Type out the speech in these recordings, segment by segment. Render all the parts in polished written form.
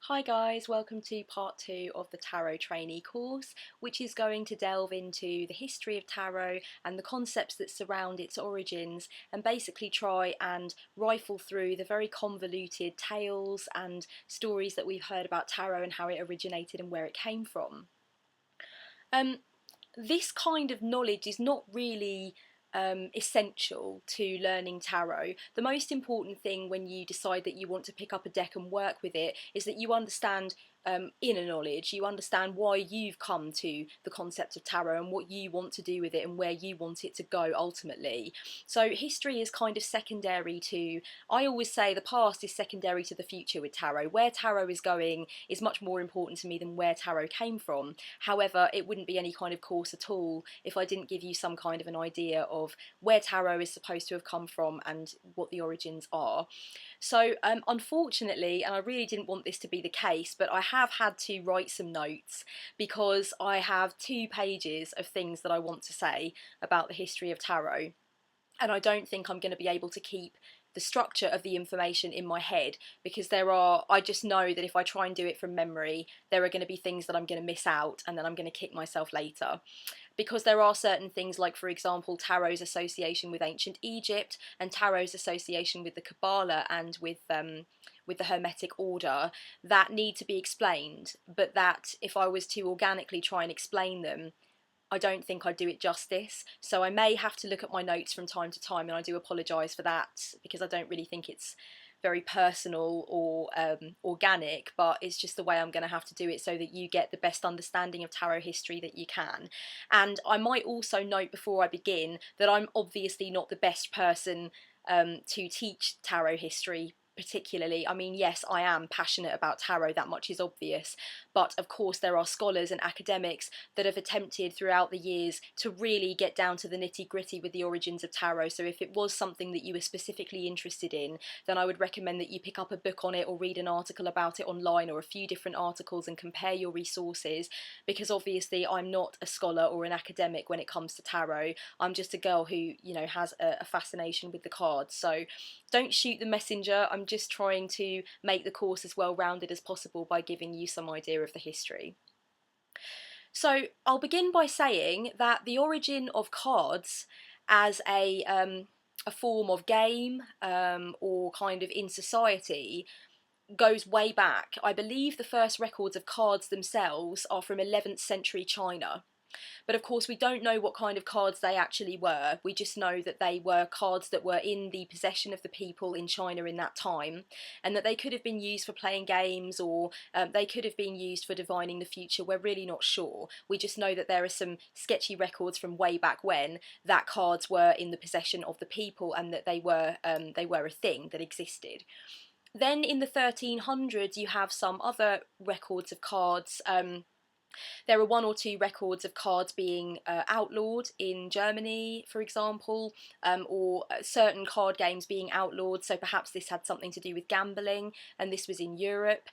Hi guys, welcome to part 2 of the Tarot Trainee course, which is going to delve into the history of tarot and the concepts that surround its origins, and basically try and rifle through the very convoluted tales and stories that we've heard about tarot and how it originated and where it came from. This kind of knowledge is not really essential to learning tarot. The most important thing when you decide that you want to pick up a deck and work with it is that you understand inner knowledge, you understand why you've come to the concept of tarot and what you want to do with it and where you want it to go ultimately. So history is kind of secondary to, I always say the past is secondary to the future with tarot. Where tarot is going is much more important to me than where tarot came from. However, it wouldn't be any kind of course at all if I didn't give you some kind of an idea of where tarot is supposed to have come from and what the origins are. So unfortunately, and I really didn't want this to be the case, but I have had to write some notes because I have 2 pages of things that I want to say about the history of tarot, and I don't think I'm going to be able to keep the structure of the information in my head, because I just know that if I try and do it from memory, there are going to be things that I'm going to miss out and then I'm going to kick myself later. Because there are certain things like, for example, tarot's association with ancient Egypt and tarot's association with the Kabbalah and with the Hermetic order that need to be explained, but that if I was to organically try and explain them, I don't think I'd do it justice. So I may have to look at my notes from time to time, and I do apologise for that because I don't really think it's very personal or organic, but it's just the way I'm going to have to do it so that you get the best understanding of tarot history that you can. And I might also note before I begin that I'm obviously not the best person to teach tarot history particularly. I mean, yes, I am passionate about tarot, that much is obvious, but of course there are scholars and academics that have attempted throughout the years to really get down to the nitty-gritty with the origins of tarot. So if it was something that you were specifically interested in, then I would recommend that you pick up a book on it or read an article about it online, or a few different articles, and compare your resources, because obviously I'm not a scholar or an academic when it comes to tarot. I'm just a girl who, you know, has a fascination with the cards. So don't shoot the messenger. I'm just trying to make the course as well rounded as possible by giving you some idea of the history. So I'll begin by saying that the origin of cards as a form of game or kind of in society goes way back. I believe the first records of cards themselves are from 11th century China. But of course we don't know what kind of cards they actually were. We just know that they were cards that were in the possession of the people in China in that time, and that they could have been used for playing games, or they could have been used for divining the future. We're really not sure. We just know that there are some sketchy records from way back when that cards were in the possession of the people, and that they were a thing that existed. Then in the 1300s you have some other records of cards. There are 1 or 2 records of cards being outlawed in Germany, for example, or certain card games being outlawed, so perhaps this had something to do with gambling, and this was in Europe.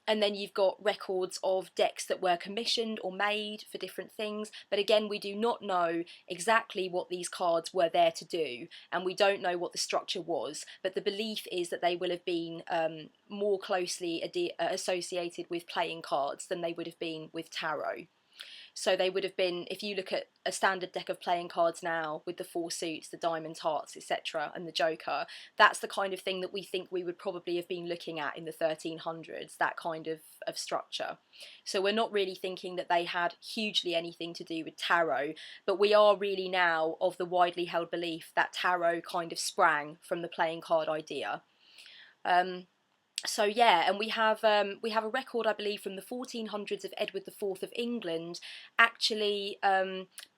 And then you've got records of decks that were commissioned or made for different things, but again we do not know exactly what these cards were there to do, and we don't know what the structure was, but the belief is that they will have been more closely associated with playing cards than they would have been with tarot. So they would have been, if you look at a standard deck of playing cards now with the 4 suits, the diamonds, hearts, etc., and the joker, that's the kind of thing that we think we would probably have been looking at in the 1300s, that kind of structure. So we're not really thinking that they had hugely anything to do with tarot, but we are really now of the widely held belief that tarot kind of sprang from the playing card idea. So yeah, and we have a record, I believe, from the 1400s of Edward IV of England actually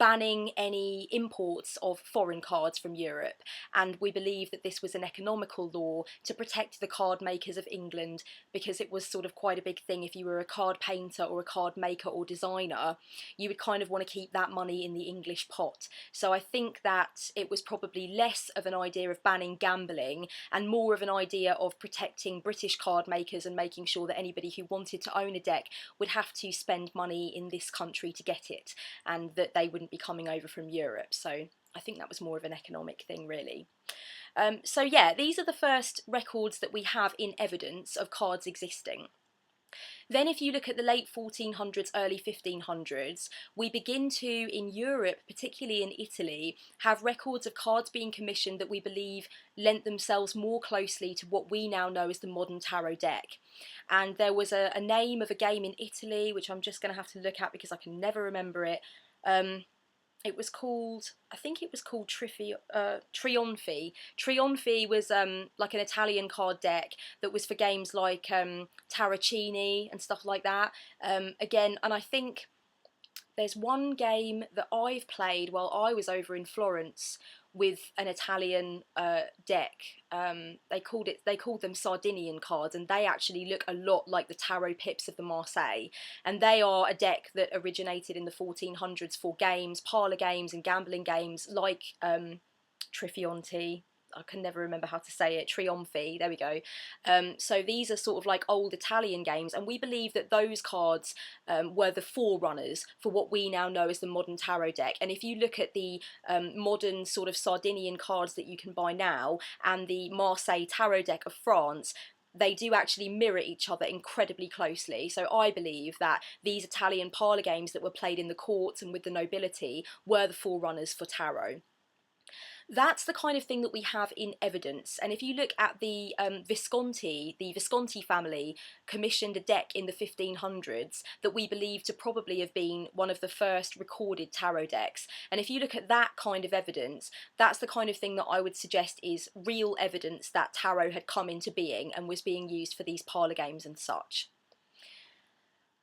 banning any imports of foreign cards from Europe, and we believe that this was an economical law to protect the card makers of England, because it was sort of quite a big thing. If you were a card painter or a card maker or designer, you would kind of want to keep that money in the English pot. So I think that it was probably less of an idea of banning gambling and more of an idea of protecting British card makers and making sure that anybody who wanted to own a deck would have to spend money in this country to get it, and that they wouldn't be coming over from Europe. So I think that was more of an economic thing, really. So yeah, these are the first records that we have in evidence of cards existing. Then if you look at the late 1400s, early 1500s, we begin to, in Europe, particularly in Italy, have records of cards being commissioned that we believe lent themselves more closely to what we now know as the modern tarot deck. And there was a name of a game in Italy, which I'm just going to have to look at because I can never remember it. It was called, I think it was called Trionfi. Trionfi was like an Italian card deck that was for games like Trainee and stuff like that. Again, and I think there's one game that I've played while I was over in Florence with an Italian deck. They called them Sardinian cards, and they actually look a lot like the tarot pips of the Marseille. And they are a deck that originated in the 1400s for games, parlour games, and gambling games like Trionfi. I can never remember how to say it, Trionfi, there we go. So these are sort of like old Italian games, and we believe that those cards were the forerunners for what we now know as the modern tarot deck. And if you look at the modern sort of Sardinian cards that you can buy now and the Marseille tarot deck of France, they do actually mirror each other incredibly closely. So I believe that these Italian parlour games that were played in the courts and with the nobility were the forerunners for tarot. That's the kind of thing that we have in evidence. And if you look at the Visconti family commissioned a deck in the 1500s that we believe to probably have been one of the first recorded tarot decks. And if you look at that kind of evidence, that's the kind of thing that I would suggest is real evidence that tarot had come into being and was being used for these parlour games and such.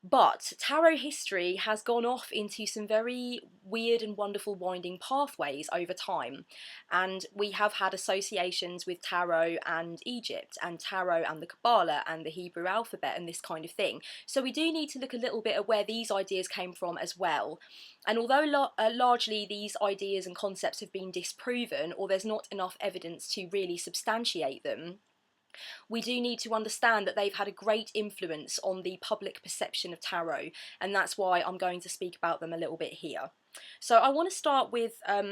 But tarot history has gone off into some very weird and wonderful winding pathways over time. And we have had associations with tarot and Egypt, and tarot and the Kabbalah and the Hebrew alphabet and this kind of thing. So we do need to look a little bit at where these ideas came from as well. And although largely these ideas and concepts have been disproven, or there's not enough evidence to really substantiate them, we do need to understand that they've had a great influence on the public perception of tarot, and that's why I'm going to speak about them a little bit here. So I want to start with, let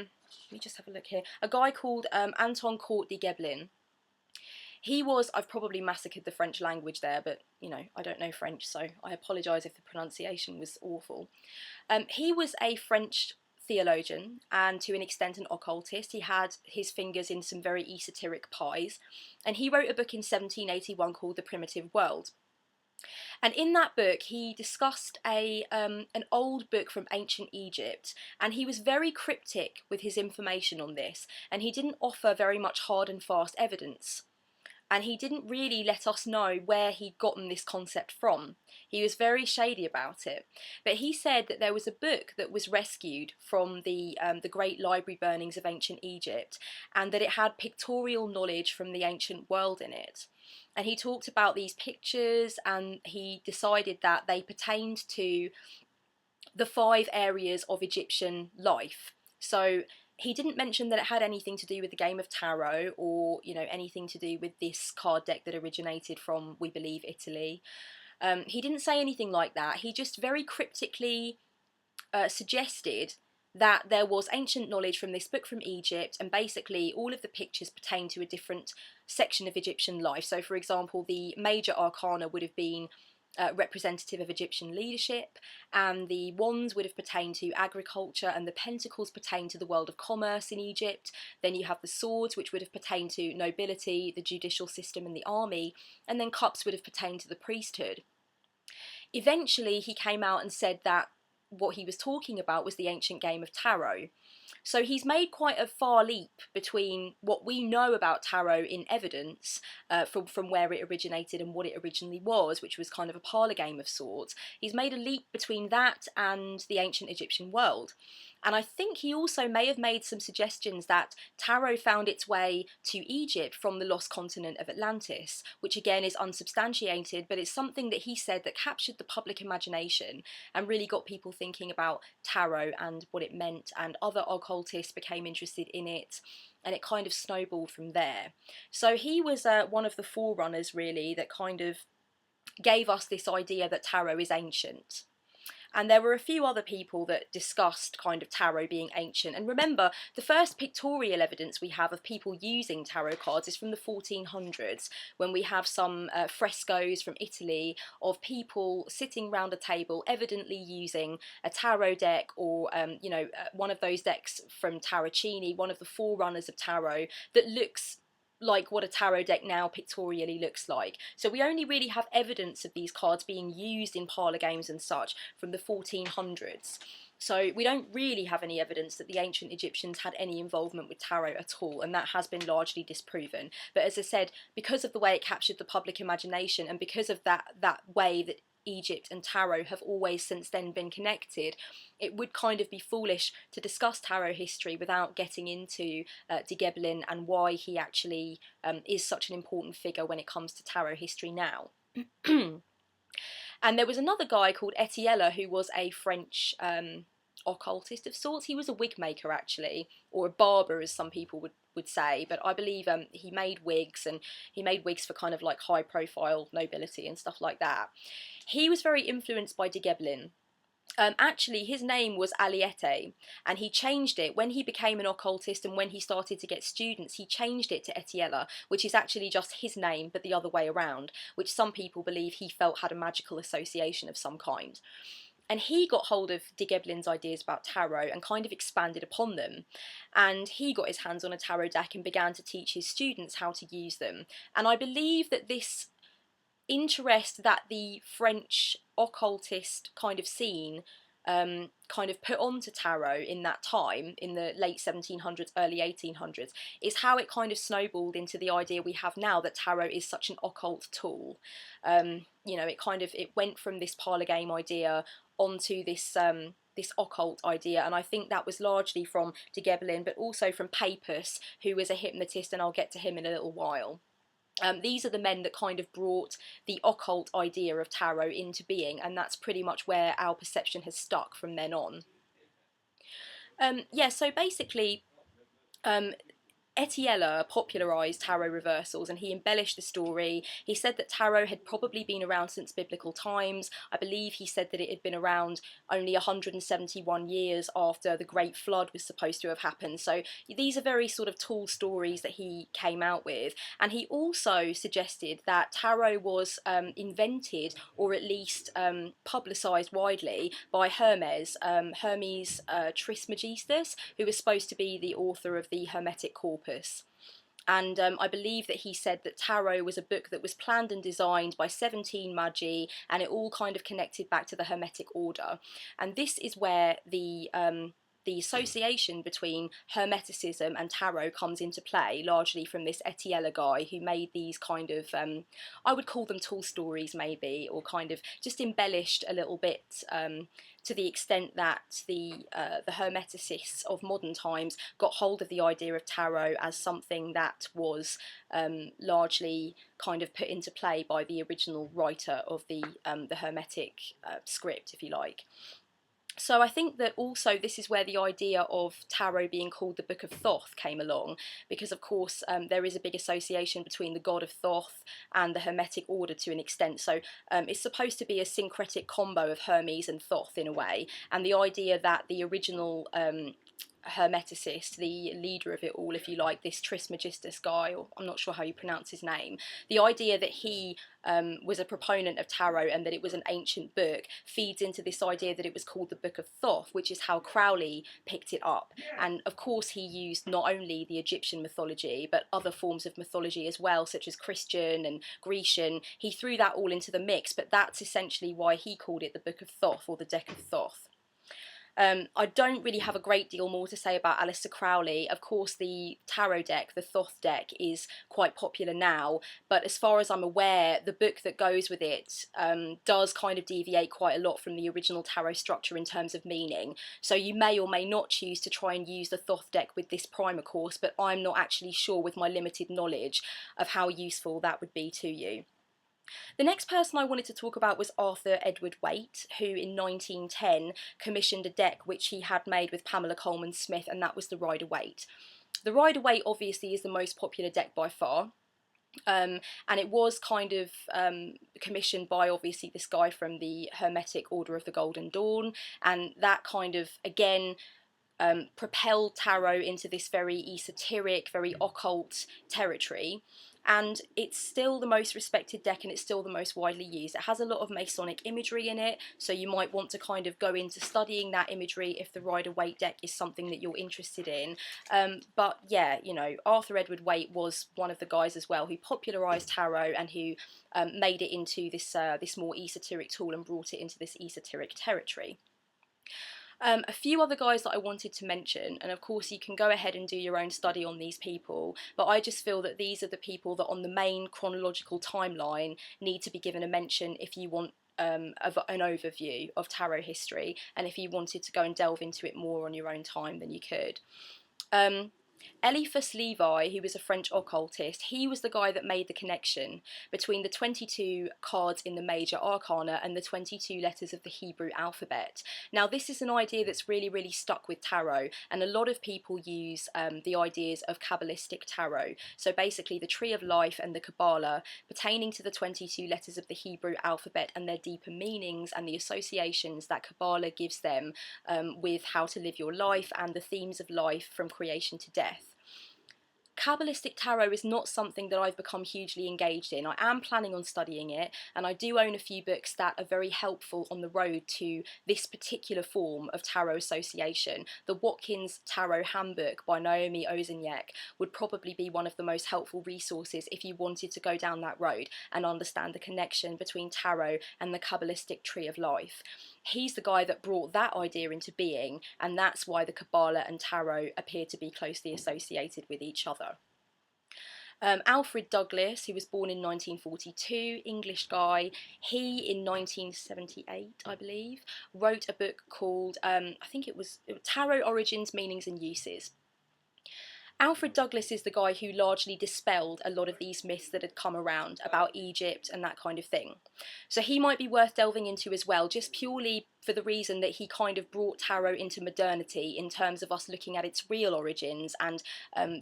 me just have a look here, a guy called Anton Court de Geblin. He was, I've probably massacred the French language there, but, you know, I don't know French, so I apologise if the pronunciation was awful. He was a French theologian and to an extent an occultist. He had his fingers in some very esoteric pies, and he wrote a book in 1781 called The Primitive World. And in that book he discussed an old book from ancient Egypt, and he was very cryptic with his information on this, and he didn't offer very much hard and fast evidence. And he didn't really let us know where he'd gotten this concept from. He was very shady about it. But he said that there was a book that was rescued from the great library burnings of ancient Egypt, and that it had pictorial knowledge from the ancient world in it. And he talked about these pictures, and he decided that they pertained to the 5 areas of Egyptian life. So he didn't mention that it had anything to do with the game of tarot, or, you know, anything to do with this card deck that originated from, we believe, Italy. He didn't say anything like that. He just very cryptically suggested that there was ancient knowledge from this book from Egypt, and basically all of the pictures pertain to a different section of Egyptian life. So, for example, the major arcana would have been representative of Egyptian leadership, and the wands would have pertained to agriculture, and the pentacles pertain to the world of commerce in Egypt. Then you have the swords, which would have pertained to nobility, the judicial system and the army, and then cups would have pertained to the priesthood. Eventually he came out and said that what he was talking about was the ancient game of tarot. So he's made quite a far leap between what we know about tarot in evidence from where it originated and what it originally was, which was kind of a parlour game of sorts. He's made a leap between that and the ancient Egyptian world. And I think he also may have made some suggestions that tarot found its way to Egypt from the lost continent of Atlantis, which again is unsubstantiated, but it's something that he said that captured the public imagination and really got people thinking about tarot and what it meant, and other occultists became interested in it, and it kind of snowballed from there. So he was one of the forerunners, really, that kind of gave us this idea that tarot is ancient. And there were a few other people that discussed kind of tarot being ancient. And remember, the first pictorial evidence we have of people using tarot cards is from the 1400s, when we have some frescoes from Italy of people sitting round a table, evidently using a tarot deck, or one of those decks from Trainee, one of the forerunners of tarot, that looks like what a tarot deck now pictorially looks like. So we only really have evidence of these cards being used in parlour games and such from the 1400s. So we don't really have any evidence that the ancient Egyptians had any involvement with tarot at all, and that has been largely disproven. But as I said, because of the way it captured the public imagination, and because of that way that Egypt and tarot have always since then been connected, it would kind of be foolish to discuss tarot history without getting into Degeblin and why he actually is such an important figure when it comes to tarot history now. And there was another guy called Etiella, who was a French occultist of sorts. He was a wig maker, actually, or a barber, as some people would say, but I believe he made wigs, and he made wigs for kind of like high profile nobility and stuff like that. He was very influenced by Degeblin. Actually, his name was Aliette, and he changed it when he became an occultist, and when he started to get students, he changed it to Etiella, which is actually just his name, but the other way around, which some people believe he felt had a magical association of some kind. And he got hold of Degeblin's ideas about tarot and kind of expanded upon them. And he got his hands on a tarot deck and began to teach his students how to use them. And I believe that this interest that the French occultist kind of scene kind of put onto tarot in that time, in the late 1700s, early 1800s, is how it kind of snowballed into the idea we have now that tarot is such an occult tool. It went from this parlour game idea onto this this occult idea, and I think that was largely from Degeblin, but also from Papus, who was a hypnotist, and I'll get to him in a little while. These are the men that kind of brought the occult idea of tarot into being, and that's pretty much where our perception has stuck from then on. So basically, Etiella popularised tarot reversals, and he embellished the story. He said that tarot had probably been around since biblical times. I believe he said that it had been around only 171 years after the Great Flood was supposed to have happened. So these are very sort of tall stories that he came out with. And he also suggested that tarot was invented, or at least publicised widely, by Hermes Trismegistus, who was supposed to be the author of the Hermetic Corpus. And I believe that he said that tarot was a book that was planned and designed by 17 magi, and it all kind of connected back to the Hermetic order. And this is where the association between Hermeticism and tarot comes into play, largely from this Etiella guy who made these kind of, I would call them tall stories maybe, or kind of just embellished a little bit to the extent that the Hermeticists of modern times got hold of the idea of tarot as something that was largely kind of put into play by the original writer of the Hermetic script, if you like. So I think that also this is where the idea of tarot being called the Book of Thoth came along, because of course there is a big association between the god of Thoth and the Hermetic order to an extent. So it's supposed to be a syncretic combo of Hermes and Thoth in a way, and the idea that the original Hermeticist, the leader of it all, if you like, this Trismegistus guy, or I'm not sure how you pronounce his name, the idea that he was a proponent of tarot and that it was an ancient book feeds into this idea that it was called the Book of Thoth, which is how Crowley picked it up. And of course he used not only the Egyptian mythology but other forms of mythology as well, such as Christian and Grecian. He threw that all into the mix, but that's essentially why he called it the Book of Thoth, or the Deck of Thoth. I don't really have a great deal more to say about Aleister Crowley. Of course, the tarot deck, the Thoth deck, is quite popular now, but as far as I'm aware, the book that goes with it does kind of deviate quite a lot from the original tarot structure in terms of meaning. So you may or may not choose to try and use the Thoth deck with this primer course, but I'm not actually sure, with my limited knowledge, of how useful that would be to you. The next person I wanted to talk about was Arthur Edward Waite, who in 1910 commissioned a deck which he had made with Pamela Colman Smith, and that was the Rider-Waite. The Rider-Waite obviously is the most popular deck by far. And it was kind of commissioned by obviously this guy from the Hermetic Order of the Golden Dawn, and that kind of again propelled tarot into this very esoteric, very occult territory. And it's still the most respected deck, and it's still the most widely used. It has a lot of Masonic imagery in it, so you might want to kind of go into studying that imagery if the Rider-Waite deck is something that you're interested in. But yeah, you know, Arthur Edward Waite was one of the guys as well who popularised tarot and who made it into this more esoteric tool and brought it into this esoteric territory. A few other guys that I wanted to mention, and of course you can go ahead and do your own study on these people, but I just feel that these are the people that on the main chronological timeline need to be given a mention if you want an overview of tarot history, and if you wanted to go and delve into it more on your own time, then you could. Eliphas Levi, who was a French occultist, he was the guy that made the connection between the 22 cards in the major arcana and the 22 letters of the Hebrew alphabet. Now, this is an idea that's really, really stuck with tarot, and a lot of people use the ideas of Kabbalistic tarot. So basically the Tree of Life and the Kabbalah pertaining to the 22 letters of the Hebrew alphabet and their deeper meanings and the associations that Kabbalah gives them with how to live your life and the themes of life from creation to death. Kabbalistic tarot is not something that I've become hugely engaged in. I am planning on studying it, and I do own a few books that are very helpful on the road to this particular form of tarot association. The Watkins Tarot Handbook by Naomi Ozeniak would probably be one of the most helpful resources if you wanted to go down that road and understand the connection between tarot and the Kabbalistic Tree of Life. He's the guy that brought that idea into being, and that's why the Kabbalah and tarot appear to be closely associated with each other. Alfred Douglas, who was born in 1942, English guy, he in 1978, I believe, wrote a book called, I think it was Tarot Origins, Meanings and Uses. Alfred Douglas is the guy who largely dispelled a lot of these myths that had come around about Egypt and that kind of thing. So he might be worth delving into as well, just purely for the reason that he kind of brought tarot into modernity in terms of us looking at its real origins and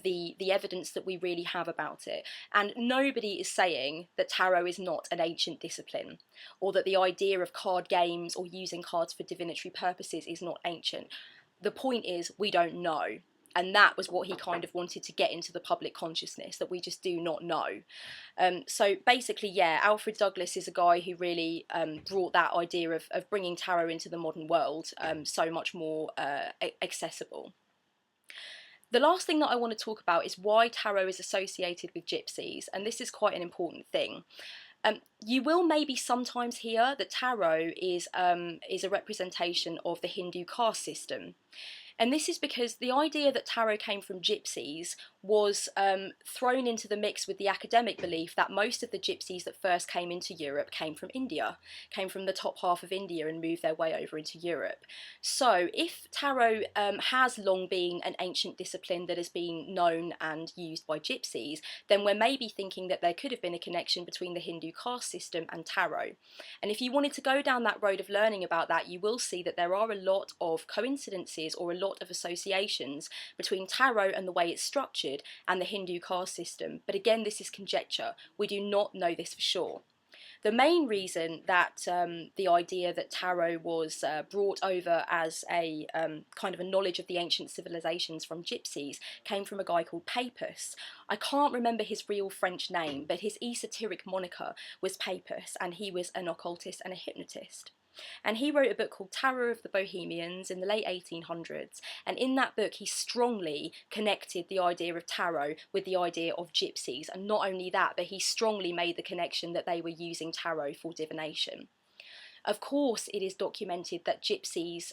the evidence that we really have about it. And nobody is saying that tarot is not an ancient discipline, or that the idea of card games or using cards for divinatory purposes is not ancient. The point is, we don't know. And that was what he kind of wanted to get into the public consciousness, that we just do not know. So basically, yeah, Alfred Douglas is a guy who really brought that idea of bringing tarot into the modern world so much more accessible. The last thing that I want to talk about is why tarot is associated with gypsies, and this is quite an important thing. You will maybe sometimes hear that tarot is a representation of the Hindu caste system. And this is because the idea that tarot came from gypsies was thrown into the mix with the academic belief that most of the gypsies that first came into Europe came from India, came from the top half of India and moved their way over into Europe. So if tarot has long been an ancient discipline that has been known and used by gypsies, then we're maybe thinking that there could have been a connection between the Hindu caste system and tarot. And if you wanted to go down that road of learning about that, you will see that there are a lot of coincidences or a lot of associations between tarot and the way it's structured and the Hindu caste system. But again, this is conjecture. We do not know this for sure. The main reason that the idea that tarot was brought over as a kind of a knowledge of the ancient civilizations from gypsies came from a guy called Papus. I can't remember his real French name, but his esoteric moniker was Papus, and he was an occultist and a hypnotist. And he wrote a book called Tarot of the Bohemians in the late 1800s, and in that book he strongly connected the idea of tarot with the idea of gypsies, and not only that, but he strongly made the connection that they were using tarot for divination. Of course, it is documented that gypsies,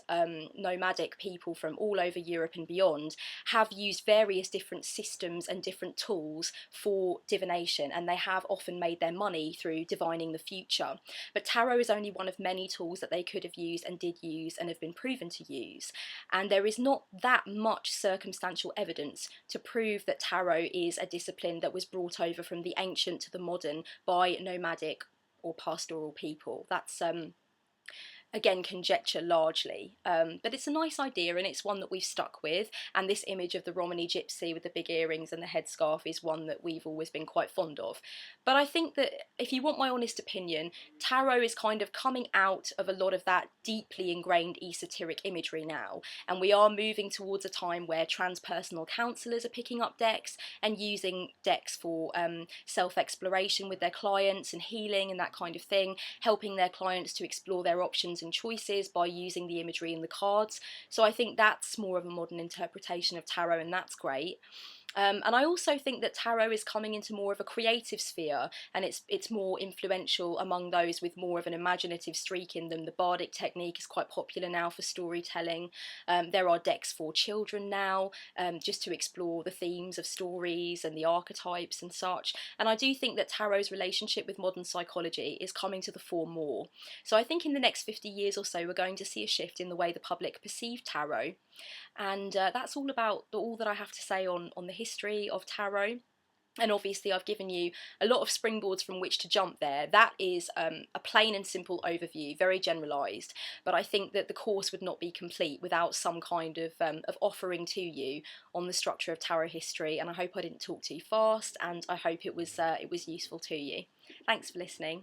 nomadic people from all over Europe and beyond, have used various different systems and different tools for divination, and they have often made their money through divining the future. But tarot is only one of many tools that they could have used and did use and have been proven to use. And there is not that much circumstantial evidence to prove that tarot is a discipline that was brought over from the ancient to the modern by nomadic or pastoral people. again, conjecture largely, but it's a nice idea and it's one that we've stuck with. And this image of the Romany gypsy with the big earrings and the headscarf is one that we've always been quite fond of. But I think that if you want my honest opinion, tarot is kind of coming out of a lot of that deeply ingrained esoteric imagery now, and we are moving towards a time where transpersonal counsellors are picking up decks and using decks for self-exploration with their clients and healing and that kind of thing, helping their clients to explore their options and choices by using the imagery in the cards. So I think that's more of a modern interpretation of tarot, and that's great. And I also think that tarot is coming into more of a creative sphere, and it's more influential among those with more of an imaginative streak in them. The bardic technique is quite popular now for storytelling. There are decks for children now, just to explore the themes of stories and the archetypes and such. And I do think that tarot's relationship with modern psychology is coming to the fore more. So I think in the next 50 years or so, we're going to see a shift in the way the public perceive tarot. And that's all that I have to say on the history of tarot. And obviously I've given you a lot of springboards from which to jump there. That is a plain and simple overview, very generalised, but I think that the course would not be complete without some kind of offering to you on the structure of tarot history. And I hope I didn't talk too fast, and I hope it was useful to you. Thanks for listening.